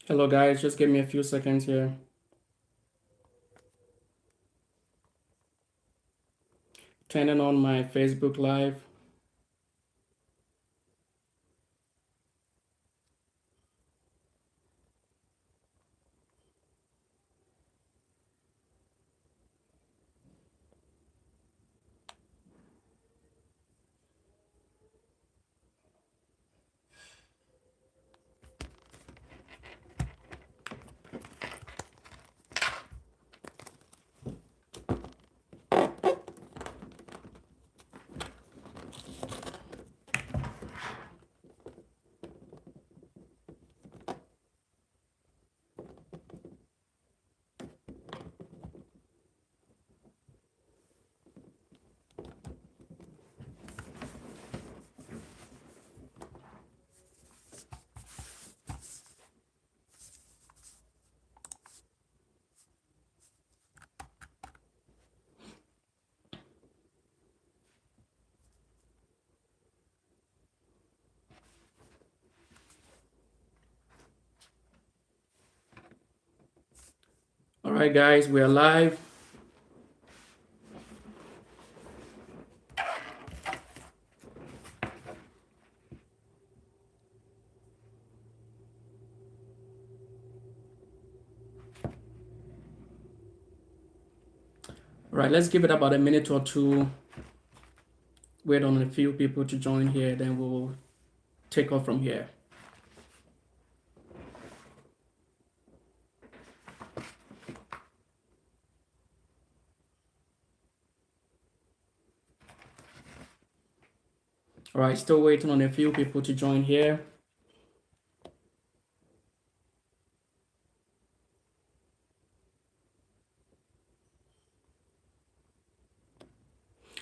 Hello guys, just give me a few seconds here. Turning on my Facebook Live. All right, guys, we are live. All right, let's give it about a minute or two. Wait on a few people to join here, then we'll take off from here. All right, still waiting on a few people to join here.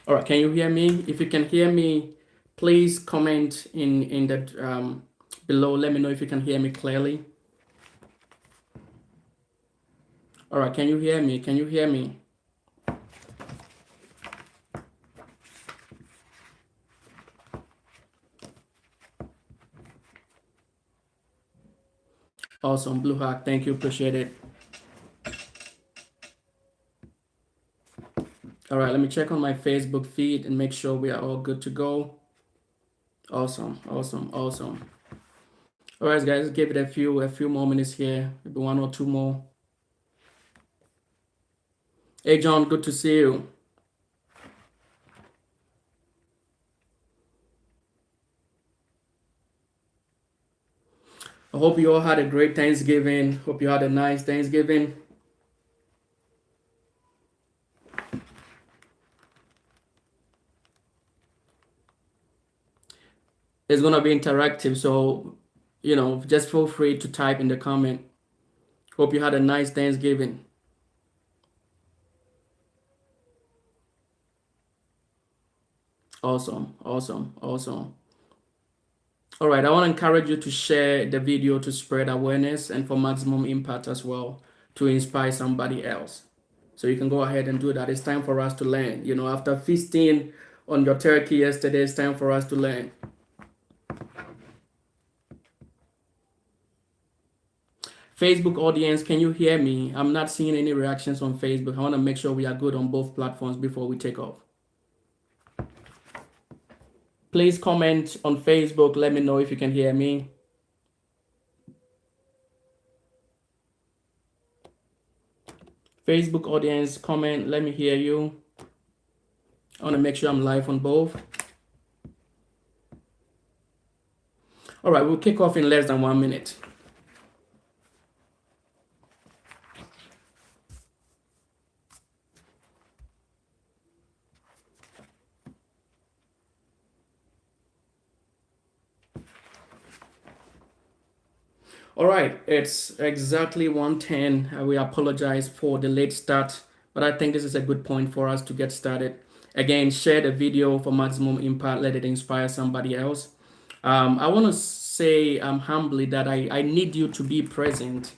All right, can you hear me? If you can hear me, please comment in the below. Let me know if you can hear me clearly. All right, can you hear me? Can you hear me? Awesome, Blue Hawk, thank you, appreciate it. All right, let me check on my Facebook feed and make sure we are all good to go. Awesome, awesome, awesome. All right, guys, give it a few more minutes here, maybe one or two more. Hey, John, good to see you. I hope you all had a great Thanksgiving. Hope you had a nice Thanksgiving. It's gonna be interactive, so just feel free to type in the comment. Hope you had a nice Thanksgiving. Awesome, awesome, awesome. All right, I want to encourage you to share the video to spread awareness and for maximum impact as well, to inspire somebody else. So you can go ahead and do that. It's time for us to learn. After feasting on your turkey yesterday, it's time for us to learn. Facebook audience, can you hear me? I'm not seeing any reactions on Facebook. I want to make sure we are good on both platforms before we take off. Please comment on Facebook. Let me know if you can hear me. Facebook audience, comment. Let me hear you. I want to make sure I'm live on both. All right, we'll kick off in less than 1 minute. All right, it's exactly 1:10. We apologize for the late start, but I think this is a good point for us to get started. Again, share the video for maximum impact. Let it inspire somebody else. I want to say humbly that I need you to be present,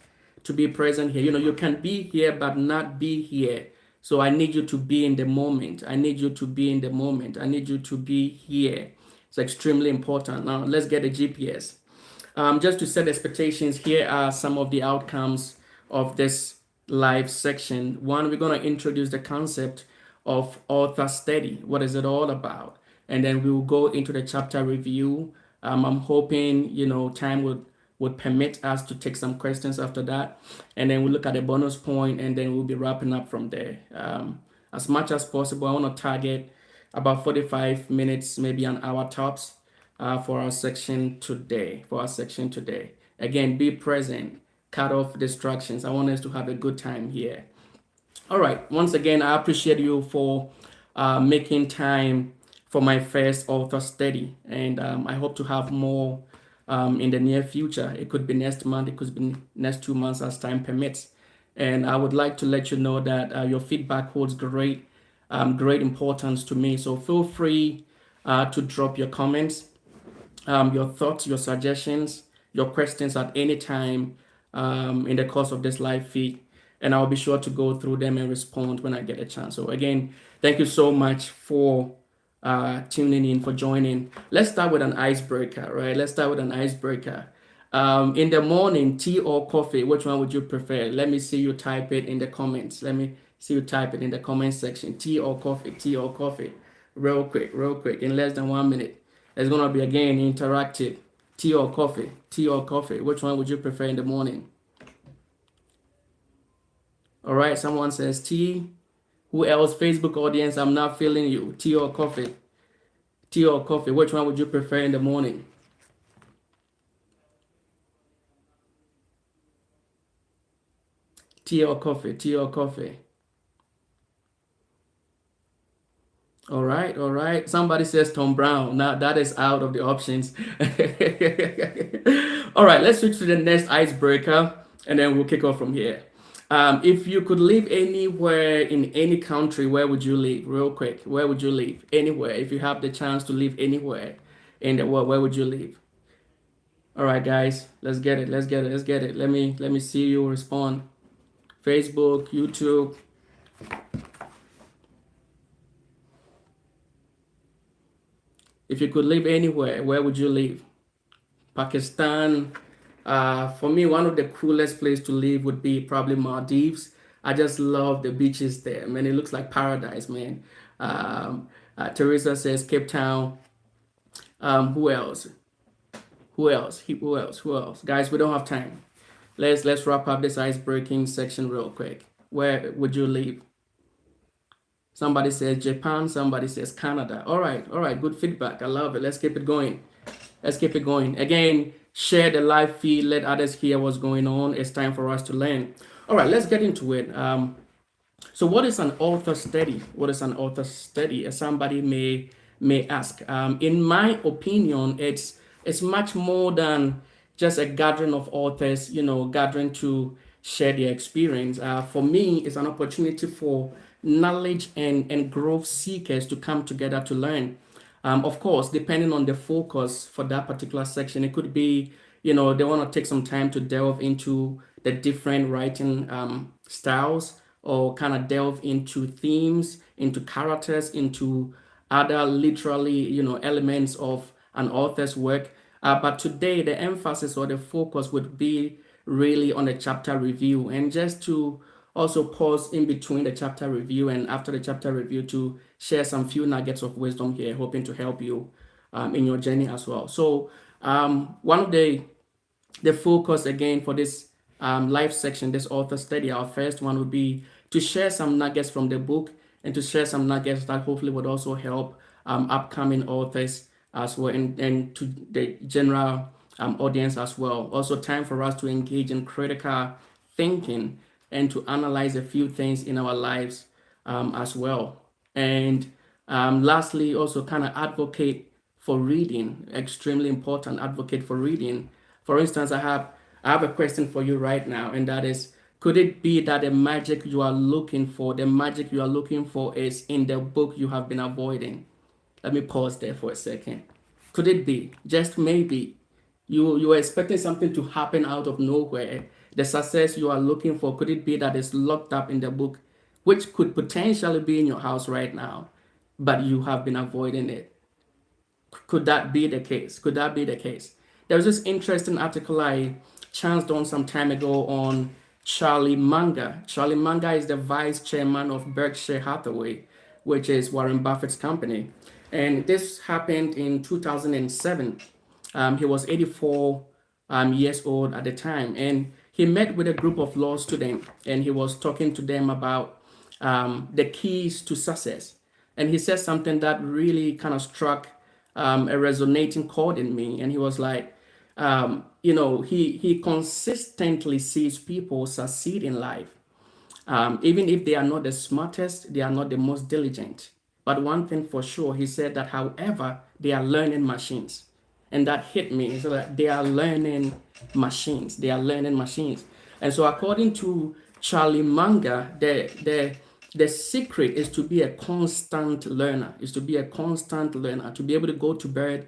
here. You can be here but not be here. So I need you to be in the moment. I need you to be in the moment. I need you to be here. It's extremely important. Now let's get a GPS. Just to set expectations, here are some of the outcomes of this live section. One, we're going to introduce the concept of author study. What is it all about? And then we will go into the chapter review. I'm hoping, time would permit us to take some questions after that. And then we'll look at the bonus point, and then we'll be wrapping up from there. As much as possible, I want to target about 45 minutes, maybe an hour tops, for our section today. Again, be present, cut off distractions. I want us to have a good time here. All right. Once again, I appreciate you for making time for my first author study, and I hope to have more in the near future. It could be next month, it could be next 2 months as time permits. And I would like to let you know that your feedback holds great importance to me. So feel free to drop your comments, your thoughts, your suggestions, your questions at any time in the course of this live feed. And I'll be sure to go through them and respond when I get a chance. So again, thank you so much for tuning in, for joining. Let's start with an icebreaker, right? In the morning, tea or coffee, which one would you prefer? Let me see you type it in the comments. Let me see you type it in the comment section. Tea or coffee. Real quick, in less than 1 minute. It's going to be again interactive. Tea or coffee. Which one would you prefer in the morning? All right, someone says tea. Who else? Facebook audience, I'm not feeling you. Tea or coffee? Which one would you prefer in the morning? Tea or coffee? All right. Somebody says Tom Brown. Now that is out of the options. All right, let's switch to the next icebreaker, and then we'll kick off from here. If you could live anywhere in any country, where would you live? Real quick, where would you live? Anywhere. If you have the chance to live anywhere in the world, where would you live? All right, guys, let's get it. Let me see you respond. Facebook, YouTube. If you could live anywhere, where would you live? Pakistan. For me, one of the coolest places to live would be probably Maldives. I just love the beaches there, man. It looks like paradise, man. Teresa says Cape Town. Who else? Guys, we don't have time. Let's wrap up this ice-breaking section real quick. Where would you live? Somebody says Japan. Somebody says Canada. All right. Good feedback. I love it. Let's keep it going. Again, share the live feed. Let others hear what's going on. It's time for us to learn. All right, let's get into it. So what is an author study? As somebody may ask. In my opinion, it's much more than just a gathering of authors, gathering to share their experience. For me, it's an opportunity for knowledge and growth seekers to come together to learn. Of course, depending on the focus for that particular section, it could be, they want to take some time to delve into the different writing styles, or kind of delve into themes, into characters, into other literally, elements of an author's work. But today, the emphasis or the focus would be really on the chapter review, and just to also pause in between the chapter review and after the chapter review to share some few nuggets of wisdom here, hoping to help you in your journey as well. So one of the focus again for this live section, this author study, our first one would be to share some nuggets from the book, and to share some nuggets that hopefully would also help upcoming authors as well, and to the general audience as well. Also time for us to engage in critical thinking and to analyze a few things in our lives as well. And lastly, also kind of advocate for reading. Extremely important, advocate for reading. For instance, I have a question for you right now, and that is, could it be that the magic you are looking for is in the book you have been avoiding? Let me pause there for a second. Could it be, just maybe, you were expecting something to happen out of nowhere? The success you are looking for, could it be that it's locked up in the book, which could potentially be in your house right now, but you have been avoiding it? Could that be the case? There was this interesting article I chanced on some time ago on Charlie Munger. Charlie Munger is the vice chairman of Berkshire Hathaway, which is Warren Buffett's company. And this happened in 2007. He was 84 years old at the time. And he met with a group of law students and he was talking to them about the keys to success. And he said something that really kind of struck a resonating chord in me. And he was like, he consistently sees people succeed in life. Even if they are not the smartest, they are not the most diligent. But one thing for sure, he said that, however, they are learning machines. And that hit me. So that they are learning machines. They are learning machines. And so, according to Charlie Munger, the secret is to be a constant learner, is to be a constant learner, to be able to go to bed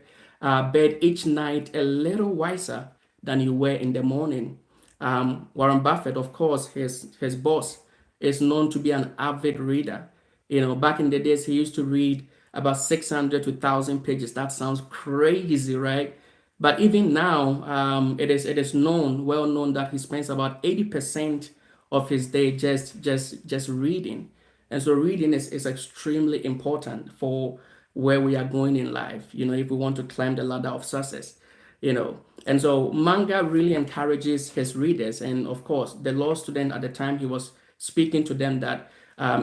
each night a little wiser than you were in the morning. Warren Buffett, of course, his boss, is known to be an avid reader. Back in the days, he used to read about 600 to 1,000 pages. That sounds crazy, right? But even now, it is well known that he spends about 80% of his day just reading. And so reading is extremely important for where we are going in life, if we want to climb the ladder of success, And so manga really encourages his readers. And of course, the law student at the time, he was speaking to them that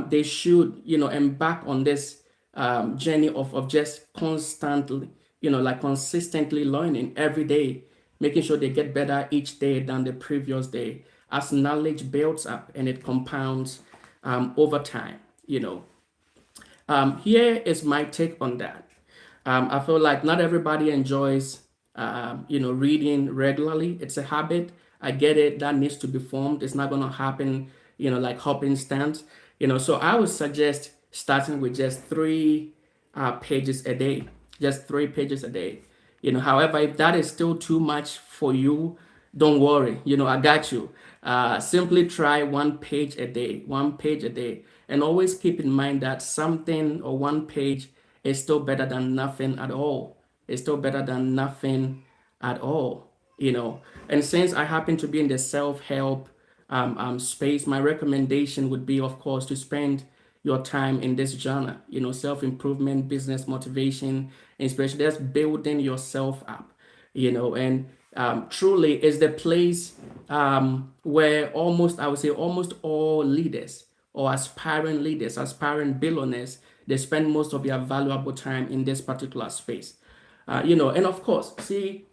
they should, embark on this journey of just constantly, like consistently learning every day, making sure they get better each day than the previous day as knowledge builds up and it compounds over time, Here is my take on that. I feel like not everybody enjoys, reading regularly. It's a habit. I get it. That needs to be formed. It's not going to happen, like hopping stands. So I would suggest starting with just three pages a day, just 3 pages a day. However, if that is still too much for you, don't worry. I got you. Simply try 1 page a day, 1 page a day. And always keep in mind that something or 1 page is still better than nothing at all. It's still better than nothing at all. And since I happen to be in the self-help space, my recommendation would be, of course, to spend your time in this genre, self-improvement, business motivation, inspiration. That's building yourself up, and truly is the place where I would say almost all leaders or aspiring leaders, aspiring billionaires, they spend most of their valuable time in this particular space. And of course, see,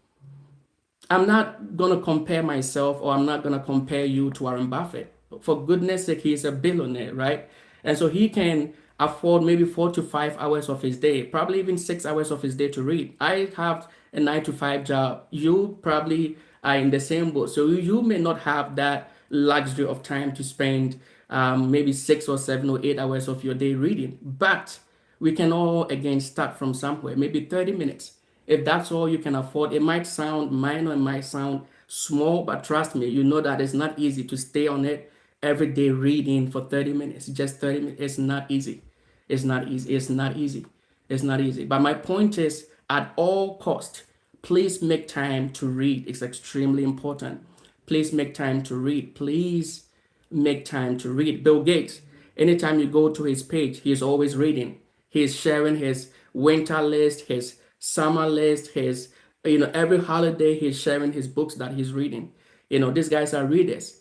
I'm not going to compare myself or I'm not going to compare you to Warren Buffett. For goodness sake, he's a billionaire, right? And so he can afford maybe 4 to 5 hours of his day, probably even 6 hours of his day to read. I have a 9 to 5 job. You probably are in the same boat. So you may not have that luxury of time to spend maybe 6 or 7 or 8 hours of your day reading. But we can all, again, start from somewhere, maybe 30 minutes. If that's all you can afford, it might sound minor, it might sound small, but trust me, you know that it's not easy to stay on it every day reading for 30 minutes. Just 30 minutes. It's not easy. It's not easy. It's not easy. It's not easy. But my point is, at all cost, please make time to read. It's extremely important. Please make time to read. Please make time to read. Bill Gates, anytime you go to his page, he's always reading. He's sharing his winter list, his summer list, his, every holiday he's sharing his books that he's reading. These guys are readers.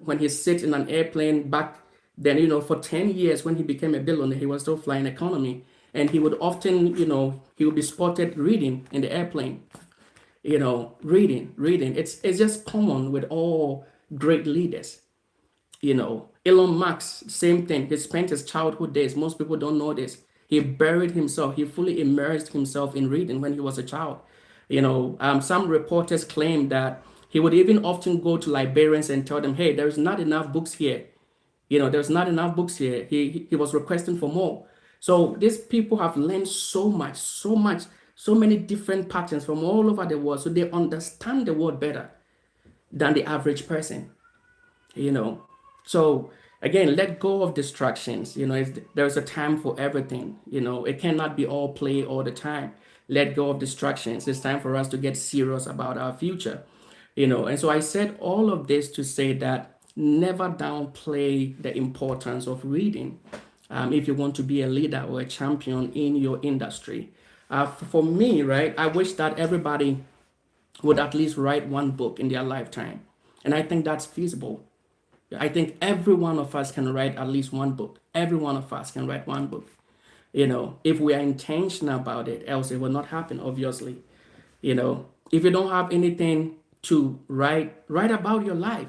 When he sits in an airplane back then, for 10 years when he became a billionaire, he was still flying economy. And he would often, he would be spotted reading in the airplane, reading. It's just common with all great leaders. Elon Musk, same thing. He spent his childhood days. Most people don't know this. He buried himself. He fully immersed himself in reading when he was a child. Some reporters claim that he would even often go to librarians and tell them, "Hey, there's not enough books here. There's not enough books here." He was requesting for more. So these people have learned so much, so much, so many different patterns from all over the world. So they understand the world better than the average person. So again, let go of distractions. If there's a time for everything. It cannot be all play all the time. let go of distractions. It's time for us to get serious about our future. And so I said all of this to say that never downplay the importance of reading if you want to be a leader or a champion in your industry. For me, right, I wish that everybody would at least write one book in their lifetime. And I think that's feasible. I think every one of us can write at least one book. Every one of us can write one book. If we are intentional about it, else it will not happen, obviously. If you don't have anything to write about your life,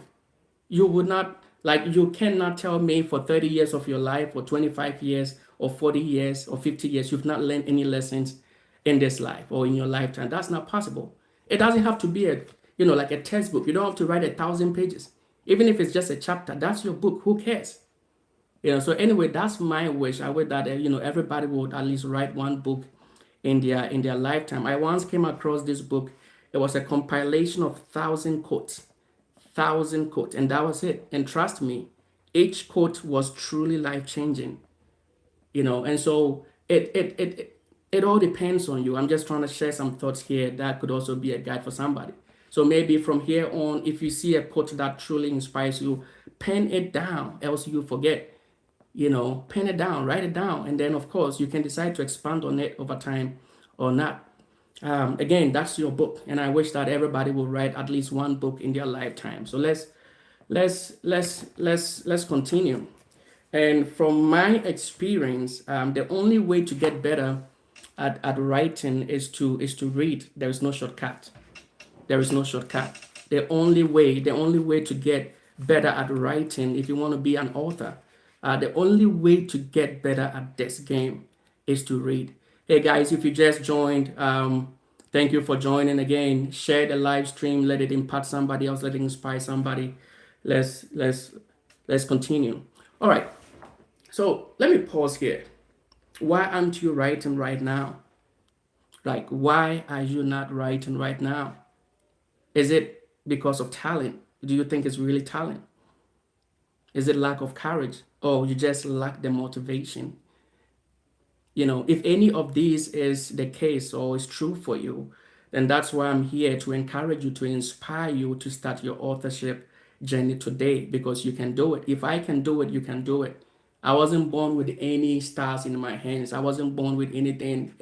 you would not, like, you cannot tell me for 30 years of your life, or 25 years, or 40 years, or 50 years, you've not learned any lessons in this life or in your lifetime. That's not possible. It doesn't have to be like a textbook. You don't have to write 1,000 pages. Even if it's just a chapter, that's your book. Who cares? So anyway, that's my wish. I wish that everybody would at least write one book in their lifetime. I once came across this book. It was a compilation of 1,000 quotes, and that was it. And trust me, each quote was truly life changing. And so it all depends on you. I'm just trying to share some thoughts here that could also be a guide for somebody. So maybe from here on, if you see a quote that truly inspires you, pen it down, else you forget. Pen it down, write it down, and then of course you can decide to expand on it over time or not. Again, that's your book, and I wish that everybody will write at least one book in their lifetime. So let's continue. And from my experience, the only way to get better at writing is to read. There is no shortcut. There is no shortcut. The only way to get better at writing, if you want to be an author, the only way to get better at this game is to read. Hey guys, if you just joined, thank you for joining again. Share the live stream. Let it impact somebody else. Let it inspire somebody. Let's continue. All right. So let me pause here. Why aren't you writing right now? Like, why are you not writing right now? Is it because of talent? Do you think it's really talent? Is it lack of courage? Or you just lack the motivation? If any of these is the case or is true for you, then that's why I'm here to encourage you, to inspire you to start your authorship journey today, because you can do it. If I can do it, you can do it. I wasn't born with any stars in my hands. I wasn't born with anything,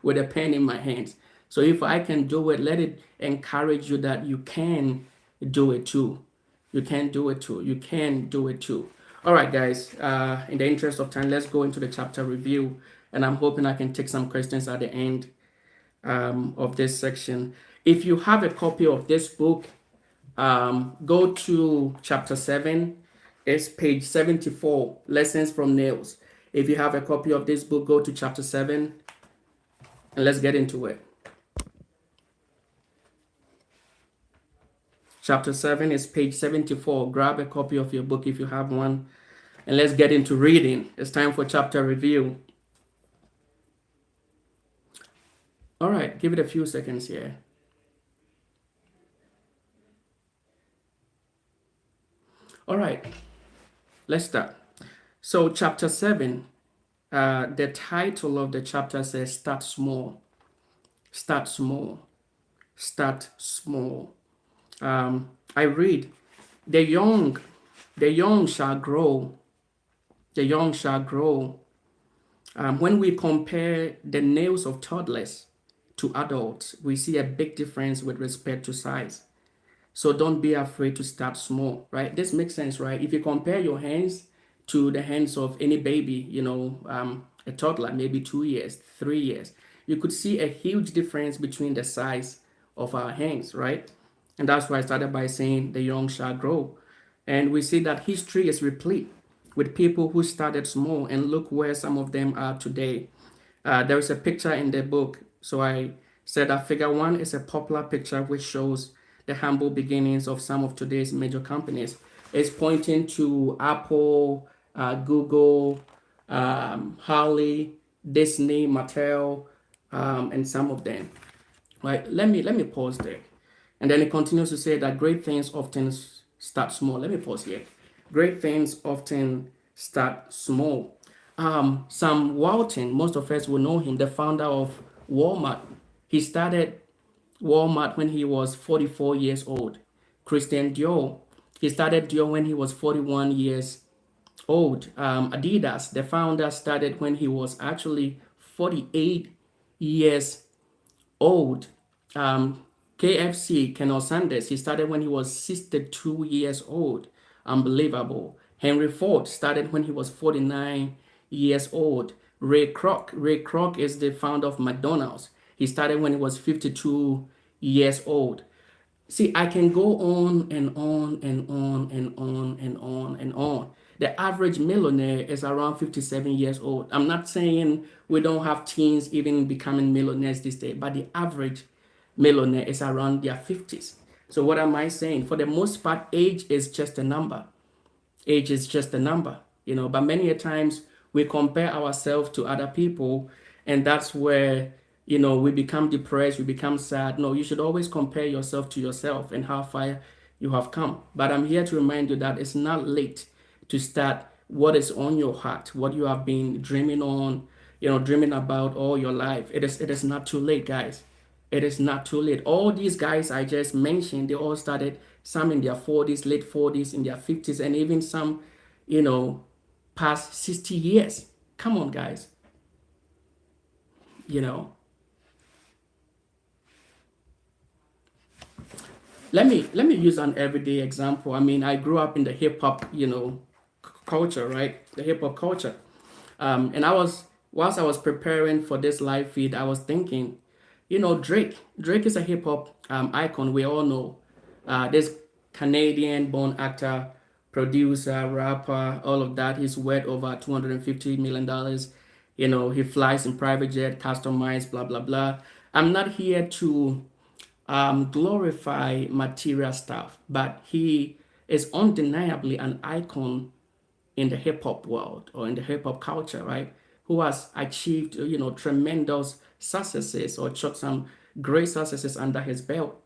with a pen in my hands. So if I can do it, let it encourage you that you can do it too. You can do it too. You can do it too. All right, guys. In the interest of time, let's go into the chapter review. And I'm hoping I can take some questions at the end of this section. If you have a copy of this book, go to chapter 7. It's page 74, Lessons from Nails. If you have a copy of this book, go to chapter 7 and let's get into it. Chapter 7 is page 74. Grab a copy of your book if you have one, and let's get into reading. It's time for chapter review. All right, give it a few seconds here. All right, let's start. So chapter 7, the title of the chapter says, Start Small. Start small. Start small. I read, the young shall grow. The young shall grow. When we compare the nails of toddlers to adults, we see a big difference with respect to size. So don't be afraid to start small, right? This makes sense, right? If you compare your hands to the hands of any baby, a toddler, maybe 2 years, 3 years, you could see a huge difference between the size of our hands, right? And that's why I started by saying the young shall grow. And we see that history is replete with people who started small, and look where some of them are today. There is a picture in the book. So I said that figure 1 is a popular picture which shows the humble beginnings of some of today's major companies. It's pointing to Apple, Google, Harley, Disney, Mattel, and some of them. Right? Let me pause there. And then it continues to say that great things often start small. Let me pause here. Great things often start small. Sam Walton, most of us will know him, the founder of Walmart. He started Walmart when he was 44 years old. Christian Dior, he started Dior when he was 41 years old. Adidas, the founder, started when he was actually 48 years old. KFC, Colonel Sanders, he started when he was 62 years old. Unbelievable. Henry Ford started when he was 49 years old. Ray Kroc is the founder of McDonald's. He started when he was 52 years old. See, I can go on and on and on and on and on and on. The average millionaire is around 57 years old. I'm not saying we don't have teens even becoming millionaires this day, but the average millionaire is around their 50s. So what am I saying? For the most part, age is just a number. Age is just a number, but many a times we compare ourselves to other people, and that's where, we become depressed, we become sad. No, you should always compare yourself to yourself and how far you have come. But I'm here to remind you that it's not late to start what is on your heart, what you have been dreaming on, dreaming about all your life. It is not too late, guys. It is not too late. All these guys I just mentioned, they all started, some in their 40s, late 40s, in their 50s, and even some, past 60 years. Come on, guys. You know, let me use an everyday example. I mean, I grew up in the hip hop, culture, right? The hip hop culture. And whilst I was preparing for this live feed, I was thinking, Drake. Drake is a hip hop icon. We all know this Canadian-born actor, producer, rapper, all of that. He's worth over $250 million. He flies in private jet, customized, blah blah blah. I'm not here to glorify material stuff, but he is undeniably an icon in the hip hop world or in the hip hop culture, right? Who has achieved, tremendous successes or shot some great successes under his belt.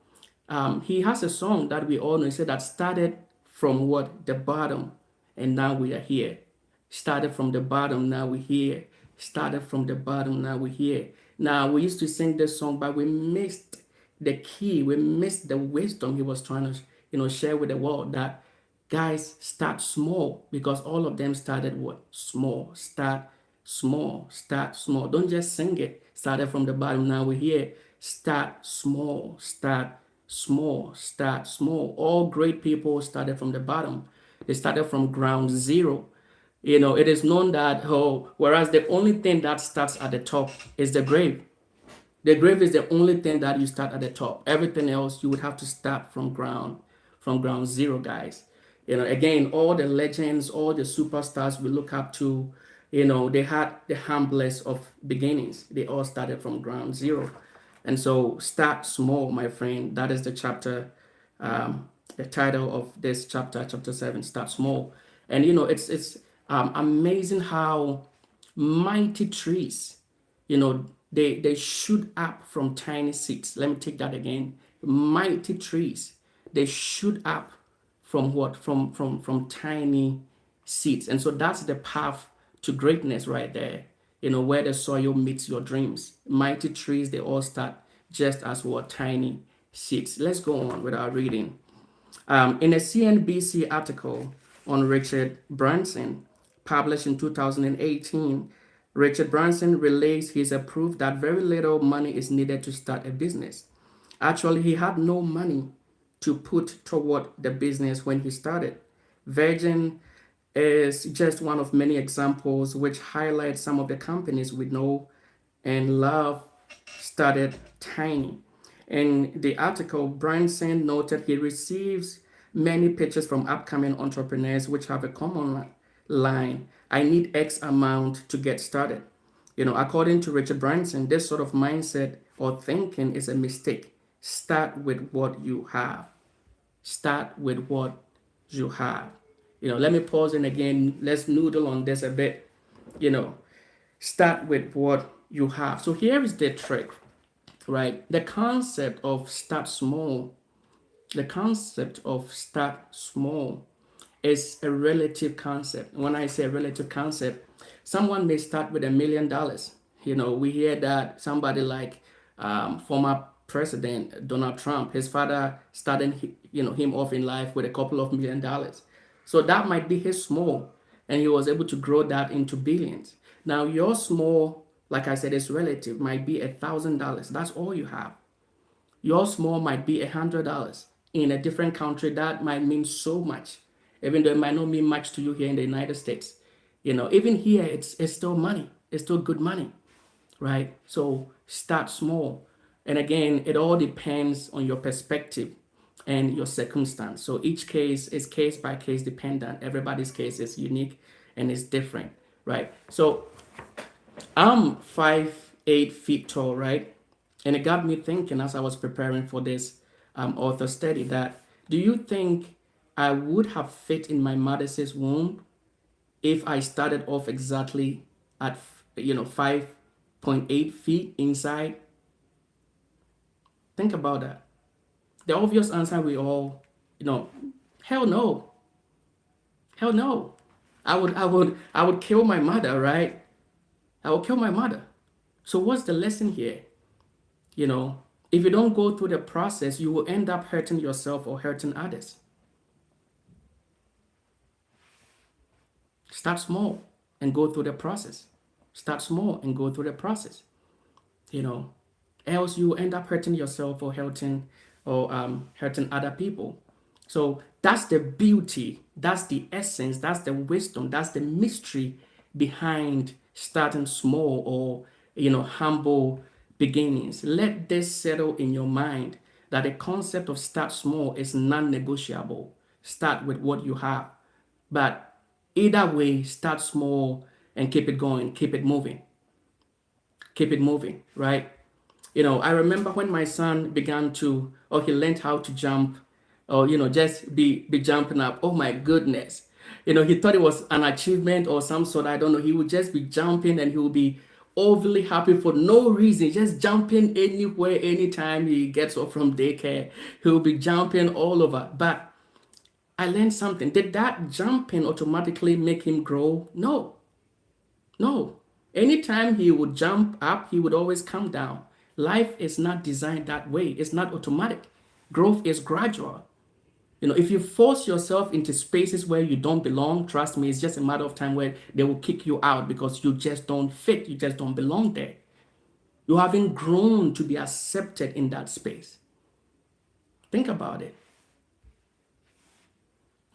He has a song that we all know. He said that started from what? The bottom, and now we are here. Started from the bottom, now we're here. Started from the bottom, now we're here. Now, we used to sing this song, but we missed the key. We missed the wisdom he was trying to, share with the world, that guys, start small, because all of them started what? Small. Start small. Start small. Don't just sing it. Started from the bottom, now we're here. Start small. Start small. Start small. All great people started from the bottom. They started from ground zero. It is known that, whereas the only thing that starts at the top is the grave. The grave is the only thing that you start at the top. Everything else you would have to start from ground zero, guys. Again, all the legends, all the superstars we look up to, they had the humblest of beginnings. They all started from ground zero. And so start small, my friend. That is the chapter, the title of this chapter, chapter 7, start small. And it's amazing how mighty trees, they shoot up from tiny seeds. Let me take that again. Mighty trees, they shoot up from what? From tiny seeds. And so that's the path to greatness right there. Where the soil meets your dreams. Mighty trees, they all start just as what? Tiny seeds. Let's go on with our reading. In a CNBC article on Richard Branson, published in 2018, Richard Branson relays his proof that very little money is needed to start a business. Actually, he had no money to put toward the business when he started. Virgin is just one of many examples which highlight some of the companies we know and love started tiny. In the article, Branson noted he receives many pitches from upcoming entrepreneurs which have a common line: I need X amount to get started. According to Richard Branson, this sort of mindset or thinking is a mistake. Start with what you have. Start with what you have. Let me pause and again, let's noodle on this a bit. Start with what you have. So here is the trick, right? The concept of start small is a relative concept. When I say relative concept, someone may start with $1 million, We hear that somebody like former President Donald Trump, his father started him off in life with a couple of $1 million. So that might be his small, and he was able to grow that into billions. Now your small, like I said, is relative, might be $1,000. That's all you have. Your small might be $100. In a different country, that might mean so much, even though it might not mean much to you here in the United States. Even here, it's still money. It's still good money, right? So start small. And again, it all depends on your perspective and your circumstance. So each case is case by case dependent. Everybody's case is unique and is different, right? So I'm 5'8" tall, right? And it got me thinking as I was preparing for this author study that, do you think I would have fit in my mother's womb if I started off exactly at 5.8 feet inside? Think about that. The obvious answer we all, hell no. Hell no. I would kill my mother, right? I would kill my mother. So what's the lesson here? If you don't go through the process, you will end up hurting yourself or hurting others. Start small and go through the process. Start small and go through the process. Else you end up hurting yourself or hurting other people. So that's the beauty, that's the essence, that's the wisdom, that's the mystery behind starting small or humble beginnings. Let this settle in your mind that the concept of start small is non-negotiable. Start with what you have. But either way, start small and keep it going, keep it moving. Keep it moving, right? I remember when my son began to, or he learned how to jump, or just be jumping up. Oh my goodness. He thought it was an achievement or some sort. I don't know. He would just be jumping and he would be overly happy for no reason, just jumping anywhere, anytime he gets off from daycare. He'll be jumping all over. But I learned something. Did that jumping automatically make him grow? No. No. Anytime he would jump up, he would always come down. Life is not designed that way. It's not automatic. Growth is gradual. If you force yourself into spaces where you don't belong, trust me, it's just a matter of time where they will kick you out because you just don't fit. You just don't belong there. You haven't grown to be accepted in that space. Think about it.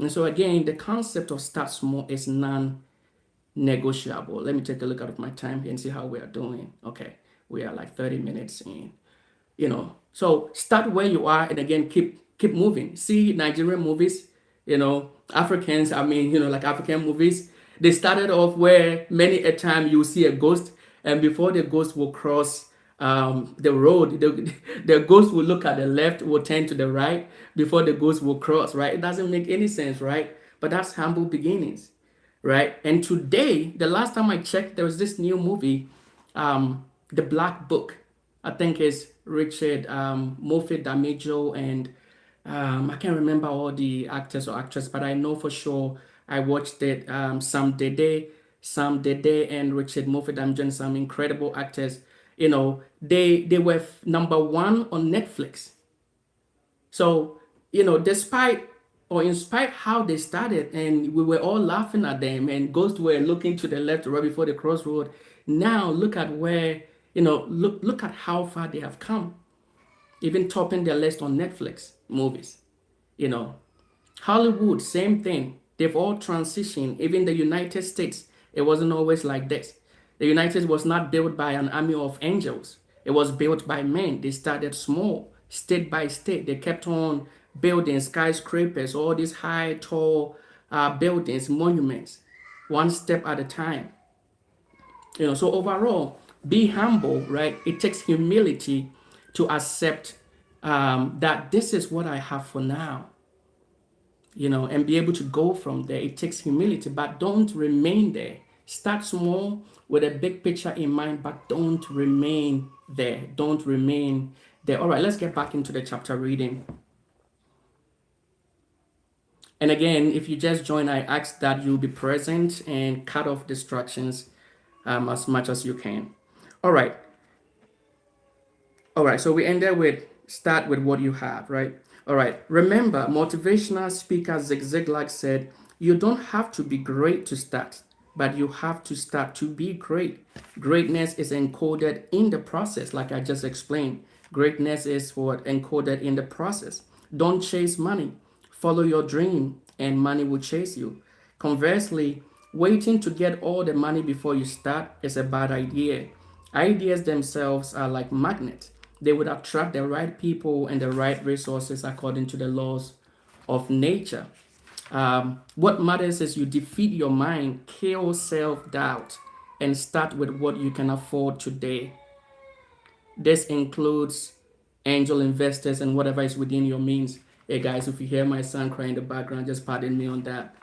And so again, the concept of start small is non-negotiable. Let me take a look at my time here and see how we are doing. Okay, we are like 30 minutes in. So start where you are and again keep moving. See Nigerian movies, Africans, like African movies, they started off where many a time you see a ghost, and before the ghost will cross the road, the ghost will look at the left, will turn to the right before the ghost will cross, right? It doesn't make any sense, right? But that's humble beginnings, right? And today, the last time I checked, there was this new movie, The Black Book. I think it's Richard Moffat Damajo and I can't remember all the actors or actresses, but I know for sure I watched it. Sam Dede, and Richard Moffat Damajo, some incredible actors. They were number one on Netflix. So despite or in spite how they started, and we were all laughing at them, and ghosts were looking to the left right before the crossroad. Now look at where look at how far they have come, even topping their list on Netflix movies. Hollywood, same thing. They've all transitioned. Even the United States, it wasn't always like this. The United States was not built by an army of angels. It was built by men. They started small, state by state. They kept on building skyscrapers, all these high, tall buildings, monuments, one step at a time. So overall, be humble, right? It takes humility to accept that this is what I have for now, and be able to go from there. It takes humility, but don't remain there. Start small with a big picture in mind, but don't remain there. Don't remain there. All right, let's get back into the chapter reading. And again, if you just join, I ask that you be present and cut off distractions as much as you can. All right. All right. So we ended with start with what you have, right? All right. Remember, motivational speaker Zig Ziglar said, you don't have to be great to start, but you have to start to be great. Greatness is encoded in the process, like I just explained. Greatness is what encoded in the process. Don't chase money. Follow your dream, and money will chase you. Conversely, waiting to get all the money before you start is a bad idea. Ideas themselves are like magnets. They would attract the right people and the right resources according to the laws of nature. What matters is you defeat your mind, kill self doubt, and start with what you can afford today. This includes angel investors and whatever is within your means. Hey guys, if you hear my son crying in the background, just pardon me on that.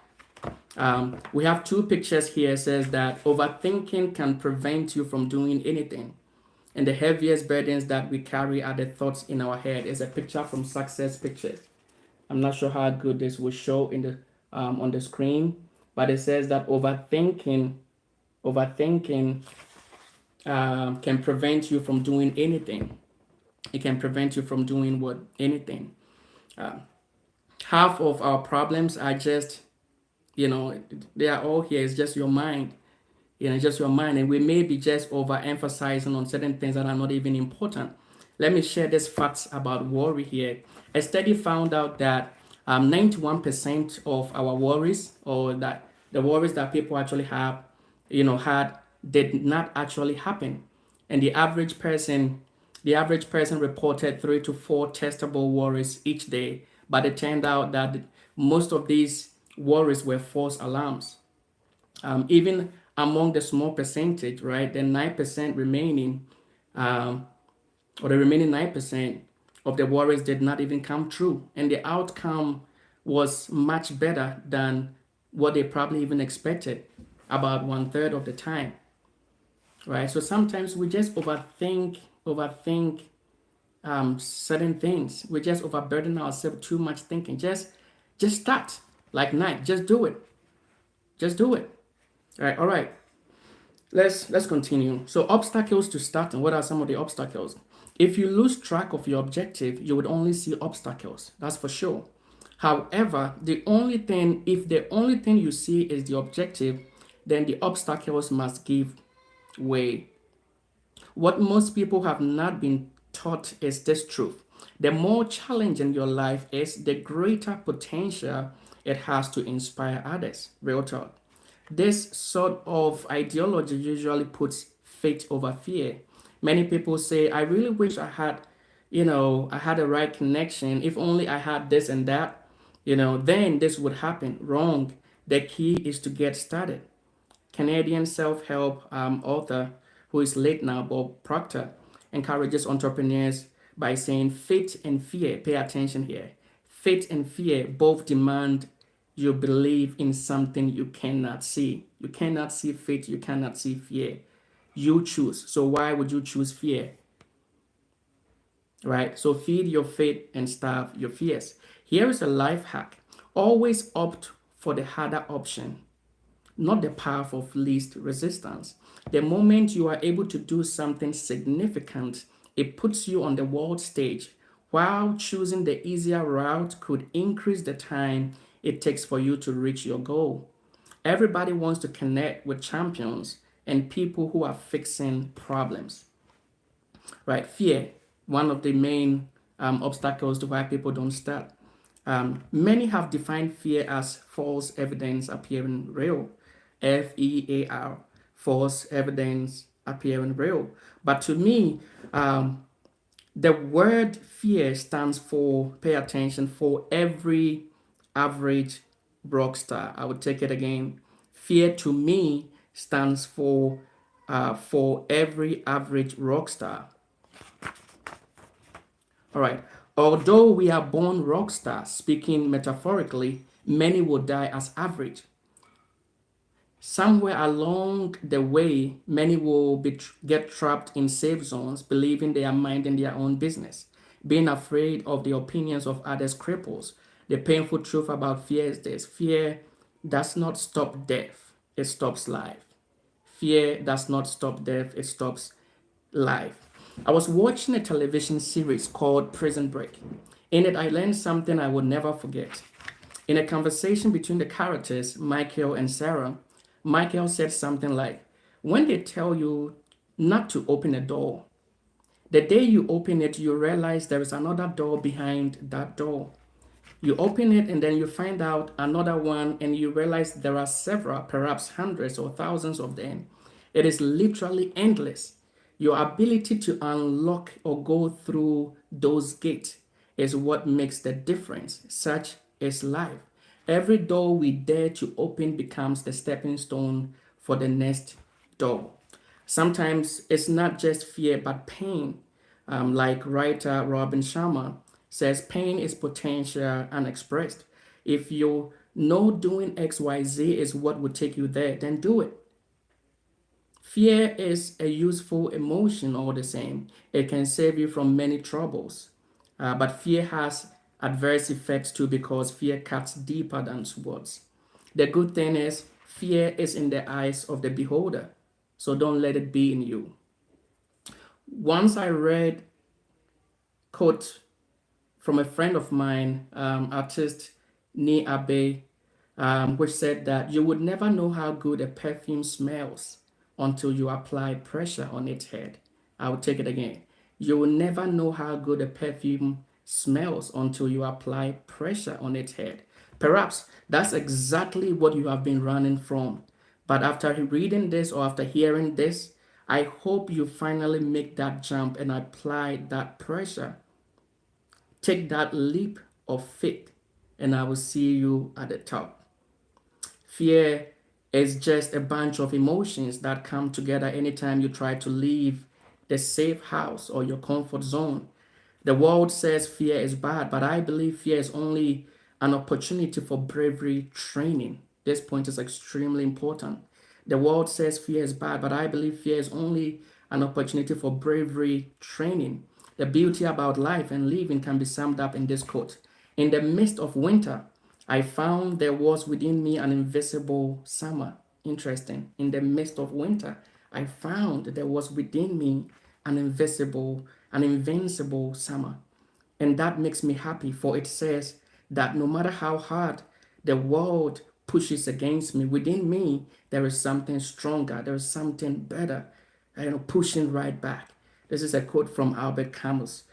We have two pictures here. It says that overthinking can prevent you from doing anything. And the heaviest burdens that we carry are the thoughts in our head. It's a picture from Success Pictures. I'm not sure how good this will show in the on the screen, but it says that overthinking can prevent you from doing anything. It can prevent you from doing what anything. Uh, Half of our problems are just, they are all here. It's just your mind. Just your mind, and we may be just overemphasizing on certain things that are not even important. Let me share this facts about worry here. A study found out that 91% of our worries, or that the worries that people actually have, had, did not actually happen. And the average person reported 3 to 4 testable worries each day, but it turned out that most of these worries were false alarms. Even among the small percentage, right, the 9% remaining, um, or the remaining 9% of the worries did not even come true. And the outcome was much better than what they probably even expected, about 1/3 of the time, right? So sometimes we just overthink certain things. We just overburden ourselves too much thinking. Just start like night. Just do it. Just do it. All right. Let's continue. So obstacles to starting. What are some of the obstacles? If you lose track of your objective, you would only see obstacles. That's for sure. However, if the only thing you see is the objective, then the obstacles must give way. What most people have not been taught is this truth. The more challenging your life is, the greater potential it has to inspire others. Real talk. This sort of ideology usually puts faith over fear. Many people say, I really wish I had a right connection. If only I had this and that, then this would happen. Wrong. The key is to get started. Canadian self-help author who is late now, Bob Proctor, encourages entrepreneurs by saying faith and fear, pay attention here. Faith and fear both demand you believe in something you cannot see. You cannot see faith, you cannot see fear. You choose. So why would you choose fear? Right? So feed your faith and starve your fears. Here is a life hack. Always opt for the harder option, not the path of least resistance. The moment you are able to do something significant, it puts you on the world stage, while choosing the easier route could increase the time it takes for you to reach your goal. Everybody wants to connect with champions and people who are fixing problems, right? Fear, one of the main obstacles to why people don't start. Many have defined fear as false evidence appearing real. FEAR, false evidence appearing real. But to me, the word fear stands for, pay attention, for every average rock star. I would take it again. Fear to me stands for every average rock star. All right. Although we are born rock stars, speaking metaphorically, many will die as average. Somewhere along the way, many will get trapped in safe zones, believing they are minding their own business. Being afraid of the opinions of others cripples. The painful truth about fear is this: fear does not stop death, it stops life. Fear does not stop death, it stops life. I was watching a television series called Prison Break. In it, I learned something I would never forget. In a conversation between the characters, Michael and Sarah, Michael said something like, when they tell you not to open a door, the day you open it, you realize there is another door behind that door. You open it and then you find out another one, and you realize there are several, perhaps hundreds or thousands of them. It is literally endless. Your ability to unlock or go through those gates is what makes the difference. Such is life. Every door we dare to open becomes the stepping stone for the next door. Sometimes it's not just fear, but pain. Like writer Robin Sharma says, pain is potential unexpressed. If you know doing XYZ is what would take you there, then do it. Fear is a useful emotion all the same. It can save you from many troubles. But fear has adverse effects too, because fear cuts deeper than swords. The good thing is, fear is in the eyes of the beholder. So don't let it be in you. Once I read quote from a friend of mine, artist Ni Abe, which said that you would never know how good a perfume smells until you apply pressure on its head. I will take it again. You will never know how good a perfume smells until you apply pressure on its head. Perhaps that's exactly what you have been running from. But after reading this or after hearing this, I hope you finally make that jump and apply that pressure. Take that leap of faith, and I will see you at the top. Fear is just a bunch of emotions that come together anytime you try to leave the safe house or your comfort zone. The world says fear is bad, but I believe fear is only an opportunity for bravery training. This point is extremely important. The world says fear is bad, but I believe fear is only an opportunity for bravery training. The beauty about life and living can be summed up in this quote. In the midst of winter, I found there was within me an invisible summer. Interesting. In the midst of winter, I found there was within me an invincible summer. And that makes me happy, for it says that no matter how hard the world pushes against me, within me, there is something stronger, there is something better, pushing right back. This is a quote from Albert Camus.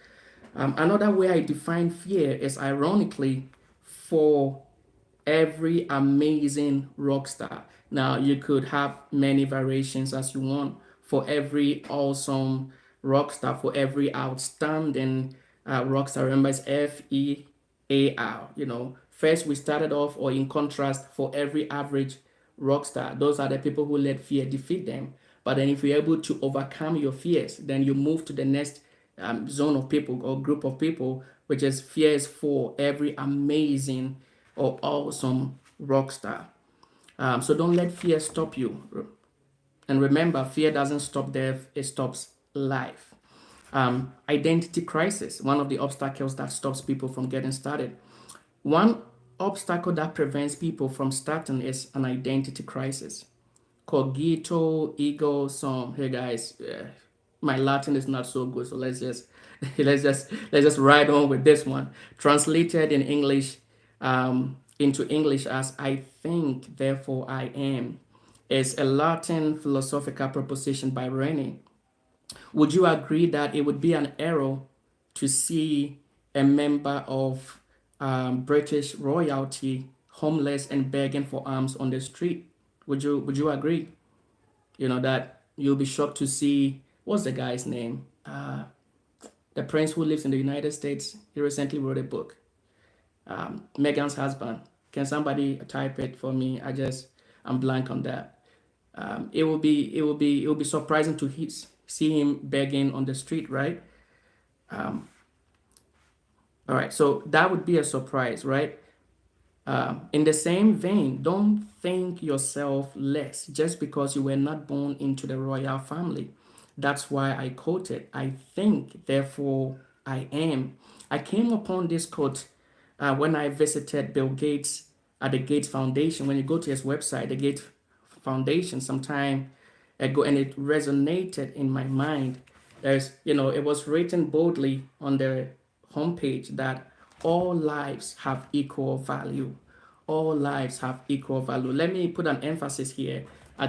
Another way I define fear is ironically for every amazing rock star. Now, you could have many variations as you want for every awesome rock star, for every outstanding rock star. Remember, it's FEAR. First we started off, or in contrast, for every average rock star. Those are the people who let fear defeat them. But then, if you're able to overcome your fears, then you move to the next zone of people or group of people, which is fears for every amazing or awesome rock star. So don't let fear stop you. And remember, fear doesn't stop death, it stops life. Identity crisis, one of the obstacles that stops people from getting started. One obstacle that prevents people from starting is an identity crisis. Cogito ego sum. Hey guys, my Latin is not so good, so let's just let's just ride on with this one. Translated in English into English as "I think, therefore I am," is a Latin philosophical proposition by Rene. Would you agree that it would be an error to see a member of British royalty homeless and begging for alms on the street? Would you agree? That you'll be shocked to see, what's the guy's name? The prince who lives in the United States. He recently wrote a book. Meghan's husband. Can somebody type it for me? I'm blank on that. It will be surprising to see him begging on the street, right? All right, so that would be a surprise, right? In the same vein, don't think yourself less just because you were not born into the royal family. That's why I quoted, "I think, therefore I am." I came upon this quote when I visited Bill Gates at the Gates Foundation. When you go to his website, the Gates Foundation, sometime ago, and it resonated in my mind. It was written boldly on the homepage that all lives have equal value. All lives have equal value. Let me put an emphasis here. I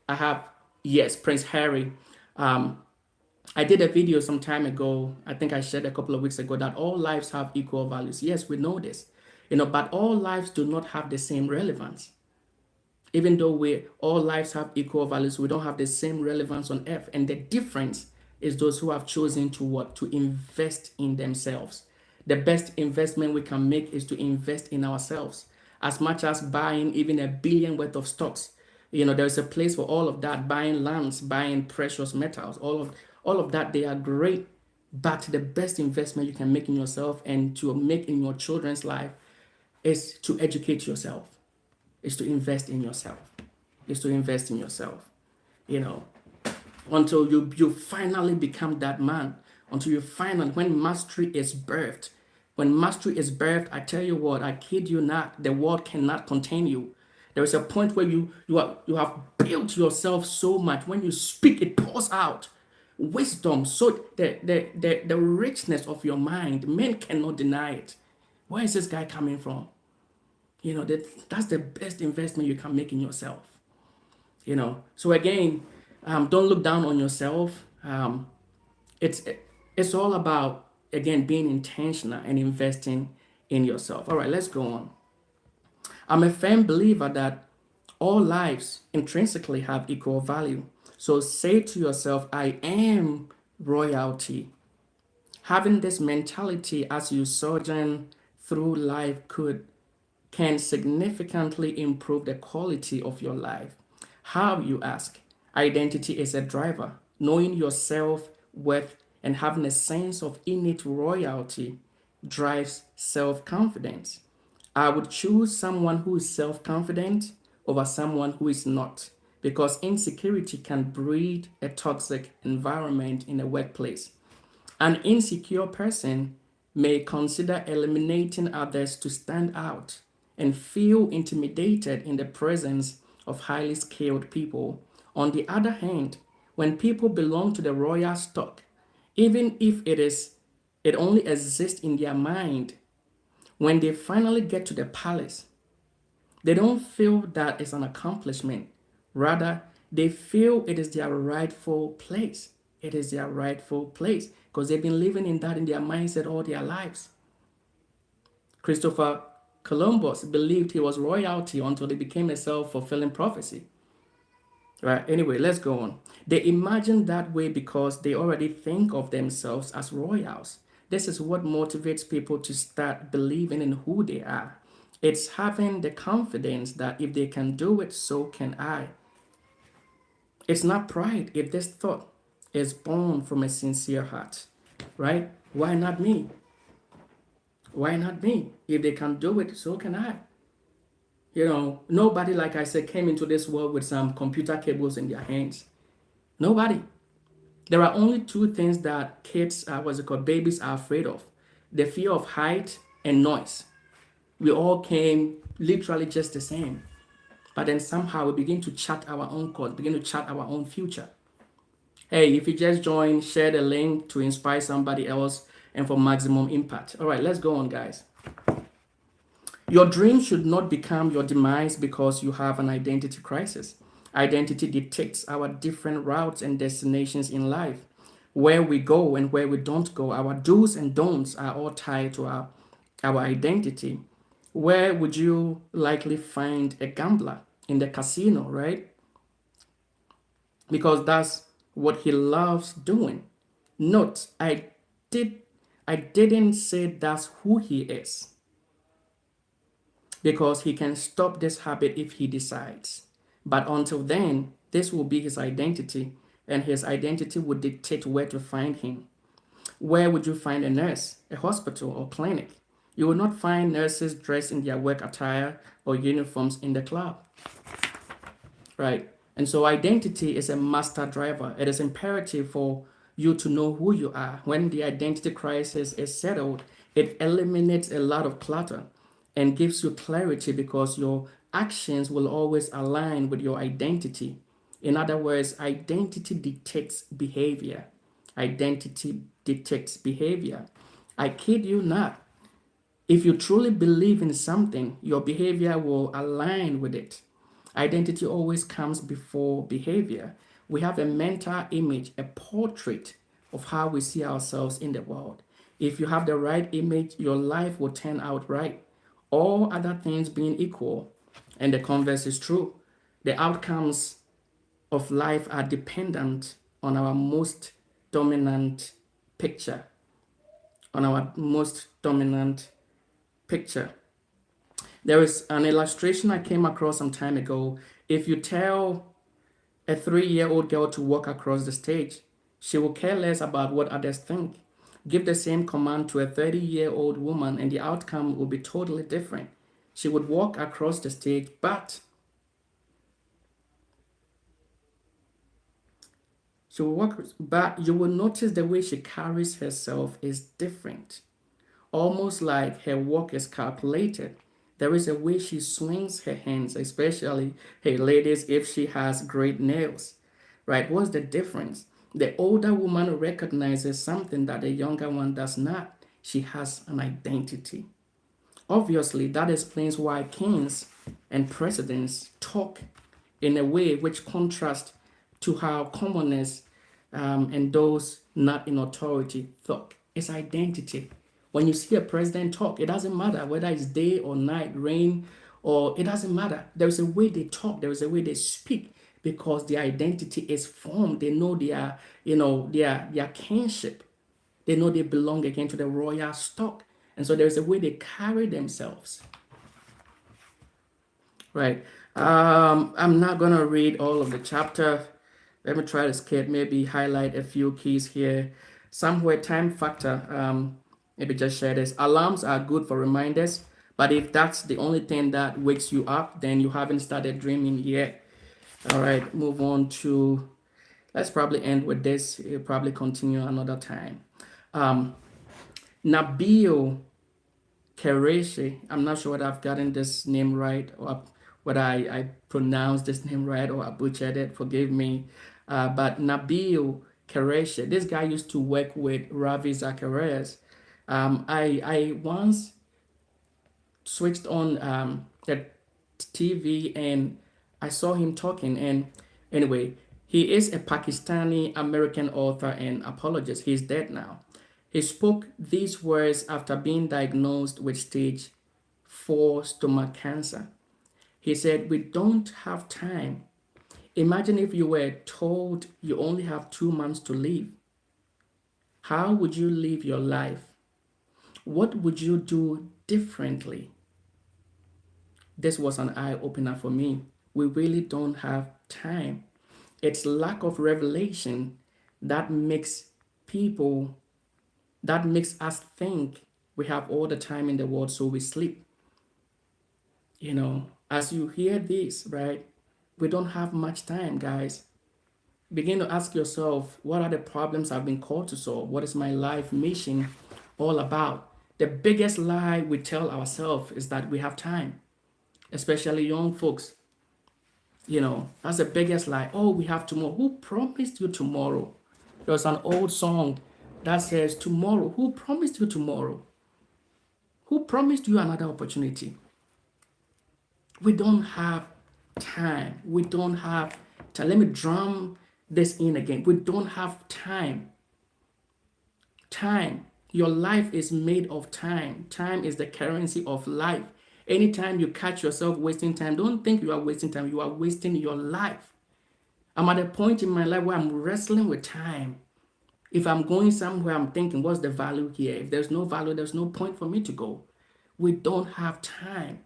have, yes, Prince Harry. Um, I did a video some time ago. I think I shared a couple of weeks ago that all lives have equal values. Yes, we know this, but all lives do not have the same relevance. Even though we all lives have equal values, we don't have the same relevance on earth. And the difference is those who have chosen to what? To invest in themselves. The best investment we can make is to invest in ourselves. As much as buying even a billion worth of stocks, there's a place for all of that. Buying lands, buying precious metals, all of that, they are great. But the best investment you can make in yourself and to make in your children's life is to educate yourself, is to invest in yourself, is to invest in yourself, you know, until you finally become that man, until you finally, when mastery is birthed, I tell you what, I kid you not, the world cannot contain you. There is a point where you have built yourself so much. When you speak, it pours out wisdom. So the richness of your mind, men cannot deny it. Where is this guy coming from? That's the best investment you can make in yourself. So again, don't look down on yourself. It's it's all about, again, being intentional and investing in yourself. All right, let's go on. I'm a firm believer that all lives intrinsically have equal value. So say to yourself, I am royalty. Having this mentality as you sojourn through life can significantly improve the quality of your life. How, you ask? Identity is a driver. Knowing your self worth and having a sense of innate royalty drives self confidence. I would choose someone who is self confident over someone who is not, because insecurity can breed a toxic environment in a workplace. An insecure person may consider eliminating others to stand out and feel intimidated in the presence of highly skilled people. On the other hand, when people belong to the royal stock, even if it only exists in their mind, when they finally get to the palace, they don't feel that it's an accomplishment. Rather, they feel it is their rightful place. It is their rightful place because they've been living in that in their mindset all their lives. Christopher Columbus believed he was royalty until it became a self-fulfilling prophecy. Right? Anyway, let's go on. They imagine that way because they already think of themselves as royals. This is what motivates people to start believing in who they are. It's having the confidence that if they can do it, so can I. It's not pride if this thought is born from a sincere heart, right? Why not me? Why not me? If they can do it, so can I. Nobody, like I said, came into this world with some computer cables in their hands. Nobody. There are only two things that babies are afraid of: the fear of height and noise. We all came literally just the same. But then somehow we begin to chart our own course, begin to chart our own future. Hey, if you just joined, share the link to inspire somebody else and for maximum impact. All right, let's go on, guys. Your dream should not become your demise because you have an identity crisis. Identity dictates our different routes and destinations in life. Where we go and where we don't go, our do's and don'ts are all tied to our identity. Where would you likely find a gambler? In the casino, right? Because that's what he loves doing. Note, I didn't say that's who he is, because he can stop this habit if he decides. But until then, this will be his identity, and his identity would dictate where to find him. Where would you find a nurse, a hospital, or clinic? You will not find nurses dressed in their work attire or uniforms in the club, right? And so identity is a master driver. It is imperative for you to know who you are. When the identity crisis is settled, it eliminates a lot of clutter and gives you clarity because your actions will always align with your identity. In other words, identity dictates behavior. Identity dictates behavior. I kid you not. If you truly believe in something, your behavior will align with it. Identity always comes before behavior. We have a mental image, a portrait of how we see ourselves in the world. If you have the right image, your life will turn out right. All other things being equal, and the converse is true. The outcomes of life are dependent on our most dominant picture, on our most dominant picture. There is an illustration I came across some time ago. If you tell a 3-year-old girl to walk across the stage, she will care less about what others think. Give the same command to a 30-year-old woman, and the outcome will be totally different. She would walk across the stage, but you will notice the way she carries herself is different. Almost like her walk is calculated. There is a way she swings her hands, especially, hey ladies, if she has great nails, right? What's the difference? The older woman recognizes something that the younger one does not. She has an identity. Obviously, that explains why kings and presidents talk in a way which contrasts to how commoners and those not in authority talk. It's identity. When you see a president talk, it doesn't matter whether it's day or night, rain, or it doesn't matter. There's a way they talk, there is a way they speak because their identity is formed. They know their kinship. They know they belong again to the royal stock. And so there's a way they carry themselves. Right. I'm not going to read all of the chapter. Let me try to skip, maybe highlight a few keys here. Somewhere time factor, maybe just share this. Alarms are good for reminders, but if that's the only thing that wakes you up, then you haven't started dreaming yet. All right, move on to, let's probably end with this. We'll probably continue another time. Nabil Kereshi, I'm not sure whether I've gotten this name right or whether I pronounced this name right or I butchered it, forgive me. But Nabil Kereshi, this guy used to work with Ravi Zacharias. I once switched on the TV and I saw him talking. And anyway, he is a Pakistani American author and apologist. He's dead now. He spoke these words after being diagnosed with stage 4 stomach cancer. He said, "We don't have time. Imagine if you were told you only have 2 months to live. How would you live your life? What would you do differently?" This was an eye opener for me. We really don't have time. It's lack of revelation that makes people, that makes us think we have all the time in the world, so we sleep. As you hear this, right, we don't have much time, guys. Begin to ask yourself, what are the problems I've been called to solve? What is my life mission all about? The biggest lie we tell ourselves is that we have time, especially young folks. That's the biggest lie. Oh, we have tomorrow. Who promised you tomorrow? There's an old song that says, tomorrow. Who promised you tomorrow? Who promised you another opportunity? We don't have time. We don't have time. Let me drum this in again. We don't have time. Time. Your life is made of time. Time is the currency of life. Anytime you catch yourself wasting time, don't think you are wasting time. You are wasting your life. I'm at a point in my life where I'm wrestling with time. If I'm going somewhere, I'm thinking, what's the value here? If there's no value, there's no point for me to go. We don't have time.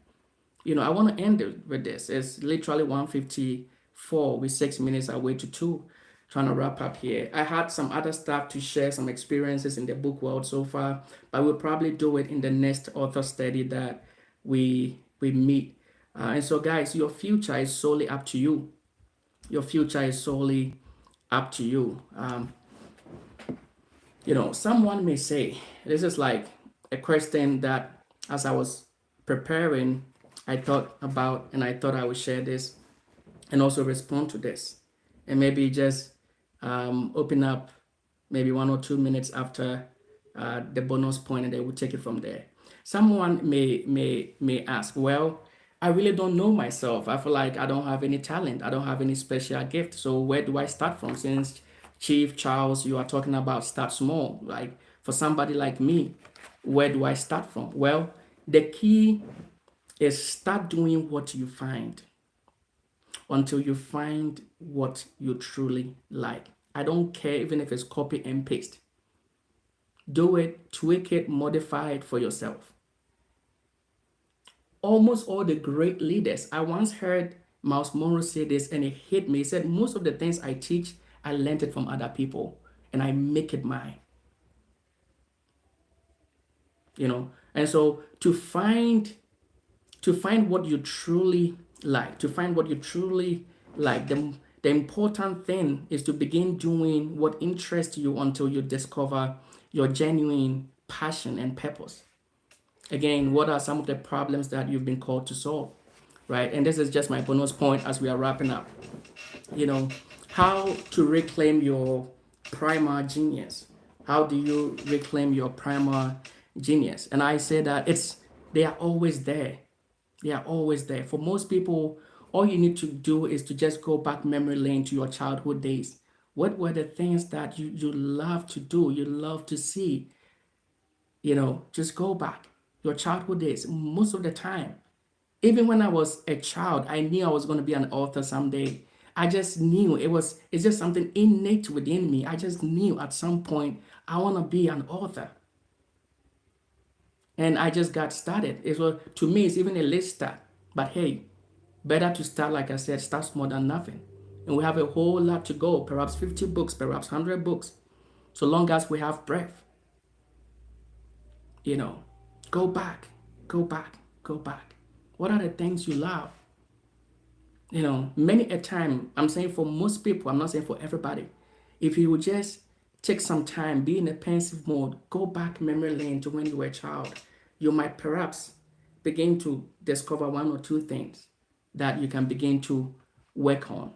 I want to end it with this. It's literally 1:54 with 6 minutes away to 2. Trying to wrap up here. I had some other stuff to share, some experiences in the book world so far, but we'll probably do it in the next author study that we meet. And so, guys, your future is solely up to you. Your future is solely up to you. Someone may say, this is like a question that as I was preparing, I thought about, and I thought I would share this and also respond to this, and maybe just open up maybe 1 or 2 minutes after the bonus point, and they will take it from there. Someone may ask, well, I really don't know myself. I feel like I don't have any talent. I don't have any special gift. So where do I start from? Since Chief Charles, you are talking about start small. Like for somebody like me, where do I start from? Well, the key is start doing what you find until you find what you truly like. I don't care even if it's copy and paste. Do it, tweak it, modify it for yourself. Almost all the great leaders, I once heard Miles Monroe say this and it hit me. He said, most of the things I teach, I learned it from other people and I make it mine. And so to find what you truly like, the important thing is to begin doing what interests you until you discover your genuine passion and purpose. Again, what are some of the problems that you've been called to solve, right? And this is just my bonus point as we are wrapping up. How to reclaim your primal genius. How do you reclaim your primal genius? And I say that they are always there. They are always there. For most people, all you need to do is to just go back memory lane to your childhood days. What were the things that you love to do, you love to see? Just go back. Your childhood days, most of the time. Even when I was a child, I knew I was going to be an author someday. I just knew it's just something innate within me. I just knew at some point I want to be an author. And I just got started. To me, it's even a late start. But hey, better to start, like I said, start small than nothing. And we have a whole lot to go, perhaps 50 books, perhaps 100 books. So long as we have breath, go back, go back, go back. What are the things you love? Many a time, I'm saying for most people, I'm not saying for everybody, if you would just take some time, be in a pensive mode, go back memory lane to when you were a child, you might perhaps begin to discover one or two things that you can begin to work on.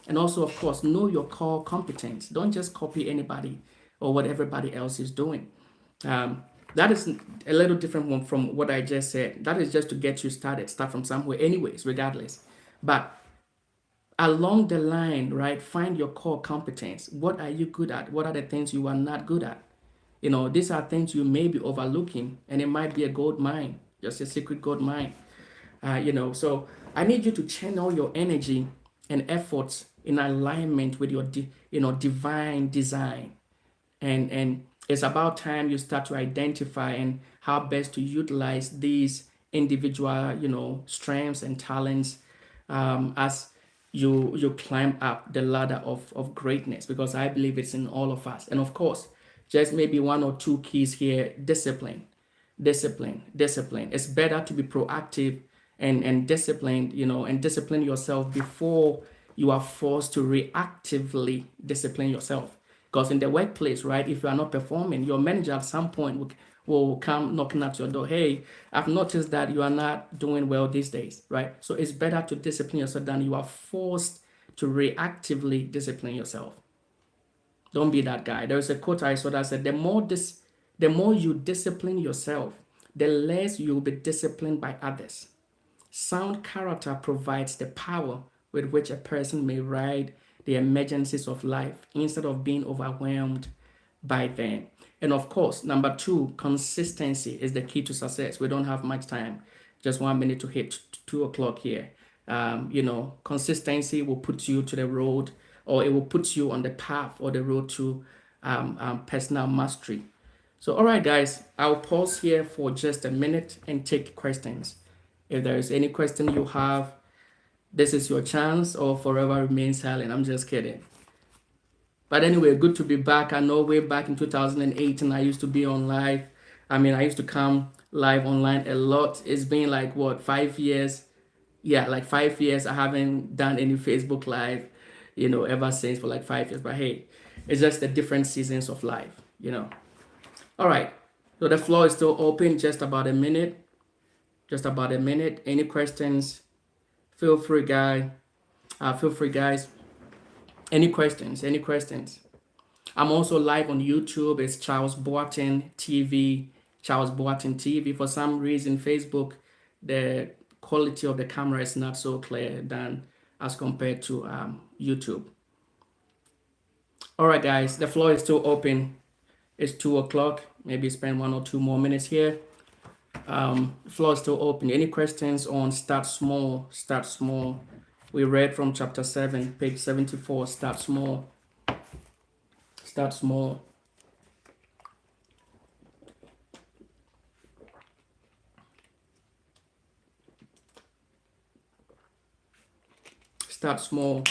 And also, of course, know your core competence. Don't just copy anybody or what everybody else is doing. That is a little different from what I just said. That is just to get you started. Start from somewhere anyways, regardless. But along the line, right, find your core competence. What are you good at? What are the things you are not good at? These are things you may be overlooking, and it might be a gold mine, just a secret gold mine. So I need you to channel your energy and efforts in alignment with your divine design. And it's about time you start to identify and how best to utilize these individual strengths and talents as you climb up the ladder of greatness, because I believe it's in all of us. And of course, just maybe one or two keys here: discipline. It's better to be proactive and disciplined, and discipline yourself before you are forced to reactively discipline yourself. Because in the workplace, right, if you are not performing, your manager at some point will come knocking at your door. Hey, I've noticed that you are not doing well these days, right? So it's better to discipline yourself than you are forced to reactively discipline yourself. Don't be that guy. There's a quote I saw that said, the more you discipline yourself, the less you'll be disciplined by others. Sound character provides the power with which a person may ride the emergencies of life instead of being overwhelmed by them. And of course, number 2, consistency is the key to success. We don't have much time, just 1 minute to hit 2 o'clock here. Consistency will put you to the road, or it will put you on the path or the road to personal mastery. So, all right, guys, I'll pause here for just a minute and take questions. If there is any question you have, this is your chance, or forever remain silent. I'm just kidding. But anyway, good to be back. I know way back in 2018, I used to be on live. I used to come live online a lot. It's been like, 5 years? Yeah, like 5 years. I haven't done any Facebook Live, ever since, for like 5 years. But hey, it's just the different seasons of life, All right. So the floor is still open, just about a minute. Any questions? Feel free, guys. Any questions? I'm also live on YouTube. It's Charles Boateng TV. Charles Boateng TV. For some reason, Facebook, the quality of the camera is not so clear than as compared to YouTube. All right, guys, the floor is still open. It's 2 o'clock. Maybe spend 1 or 2 more minutes here. Floor is still open. Any questions on start small? Start small. We read from chapter 7, page 74. Start small. Start small. Start small.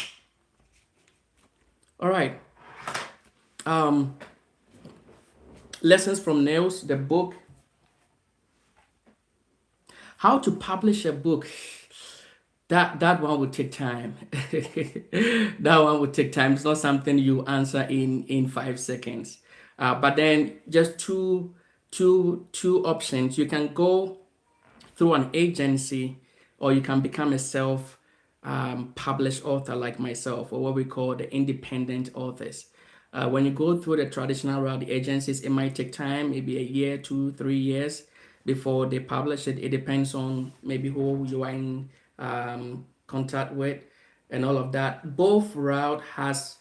All right. Lessons from Nails, the book. How to publish a book. That one would take time. That one would take time. It's not something you answer in 5 seconds. But then just two options. You can go through an agency, or you can become a self published author like myself, or what we call the independent authors. When you go through the traditional route, the agencies, it might take time, maybe a year, 2, 3 years before they publish it. It depends on maybe who you are in contact with and all of that. Both route has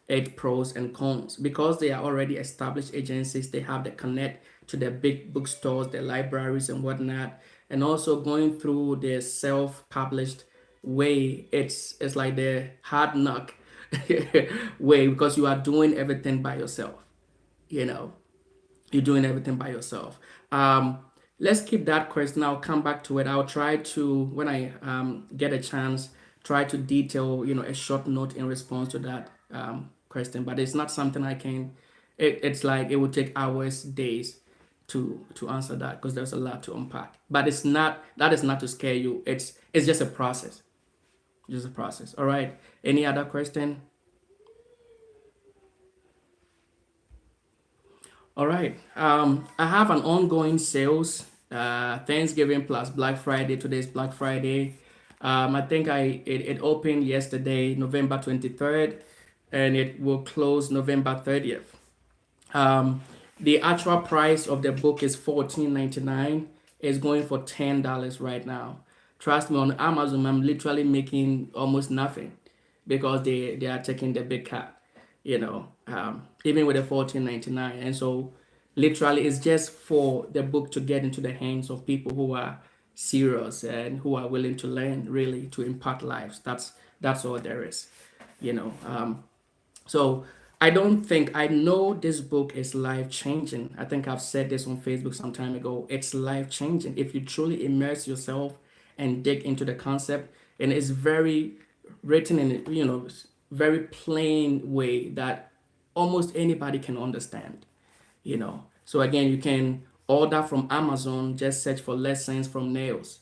its pros and cons. Because they are already established agencies, they have the connect to the big bookstores, the libraries and whatnot. And also going through the self-published way, it's like the hard knock way, because you are doing everything by yourself. You know, you're doing everything by yourself. Let's keep that question. I'll come back to it. I'll try to, when I get a chance, try to detail, a short note in response to that question. But it's not something I can. It's like it would take hours, days to answer that, because there's a lot to unpack. But it's not. That is not to scare you. It's just a process. Just a process. All right. Any other question? All right. I have an ongoing sales, Thanksgiving plus Black Friday. Today's Black Friday. I think it opened yesterday, November 23rd, and it will close November 30th. The actual price of the book is $14.99. It's going for $10 right now. Trust me, on Amazon, I'm literally making almost nothing, because they are taking the big cut, even with the $14.99. And so literally it's just for the book to get into the hands of people who are serious and who are willing to learn, really, to impact lives. That's all there is, you know. So I know this book is life changing. I think I've said this on Facebook some time ago. It's life changing if you truly immerse yourself and dig into the concept. And it's very written in, very plain way that almost anybody can understand. So again, you can order from Amazon. Just search for lessons from nails.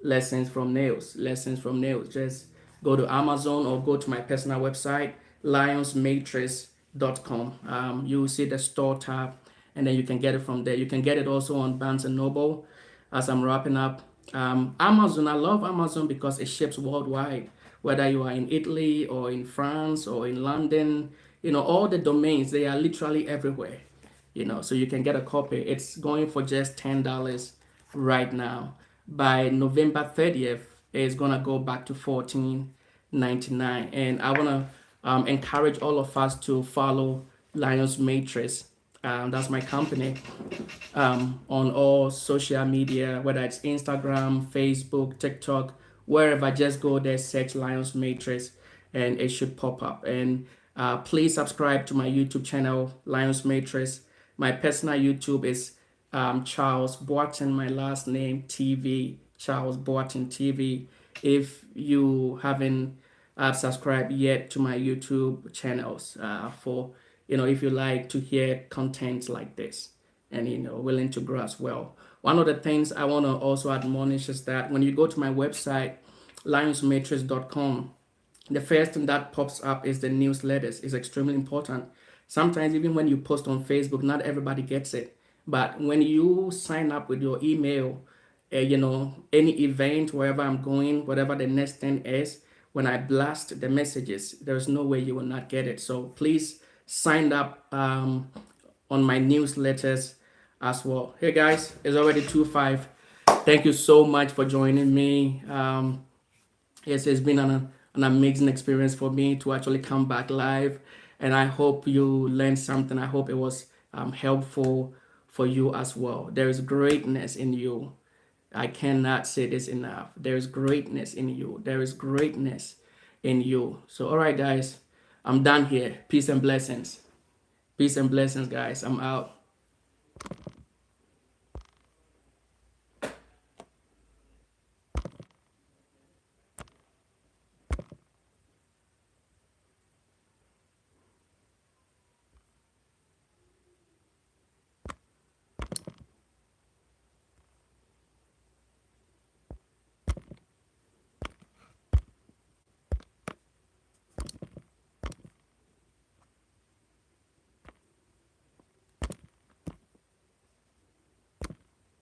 Lessons from nails. Lessons from nails. Just go to Amazon or go to my personal website, lionsmatrix.com. You will see the store tab, and then you can get it from there. You can get it also on Barnes and Noble. As I'm wrapping up, Amazon, I love Amazon because it ships worldwide. Whether you are in Italy or in France or in London, all the domains, they are literally everywhere. So you can get a copy. It's going for just $10 right now. By November 30th, it's gonna go back to $14.99. And I wanna encourage all of us to follow Lions Matrix. That's my company, on all social media, whether it's Instagram, Facebook, TikTok, wherever. Just go there, search Lions Matrix, and it should pop up. And please subscribe to my YouTube channel, Lions Matrix. My personal YouTube is Charles Boateng, my last name, TV, Charles Boateng TV. If you haven't subscribed yet to my YouTube channels, if you like to hear content like this, and willing to grow as well. One of the things I want to also admonish is that when you go to my website, lionsmatrix.com, the first thing that pops up is the newsletters. It's extremely important. Sometimes even when you post on Facebook, not everybody gets it. But when you sign up with your email, any event, wherever I'm going, whatever the next thing is, when I blast the messages, there's no way you will not get it. So please signed up on my newsletters as well. Hey guys, it's already 2:05. Thank you so much for joining me. Yes, it's been an amazing experience for me to actually come back live, and I hope you learned something. I hope it was helpful for you as well. There is greatness in you. I cannot say this enough. There is greatness in you. There is greatness in you. So, all right, guys, I'm done here. Peace and blessings. Peace and blessings, guys. I'm out.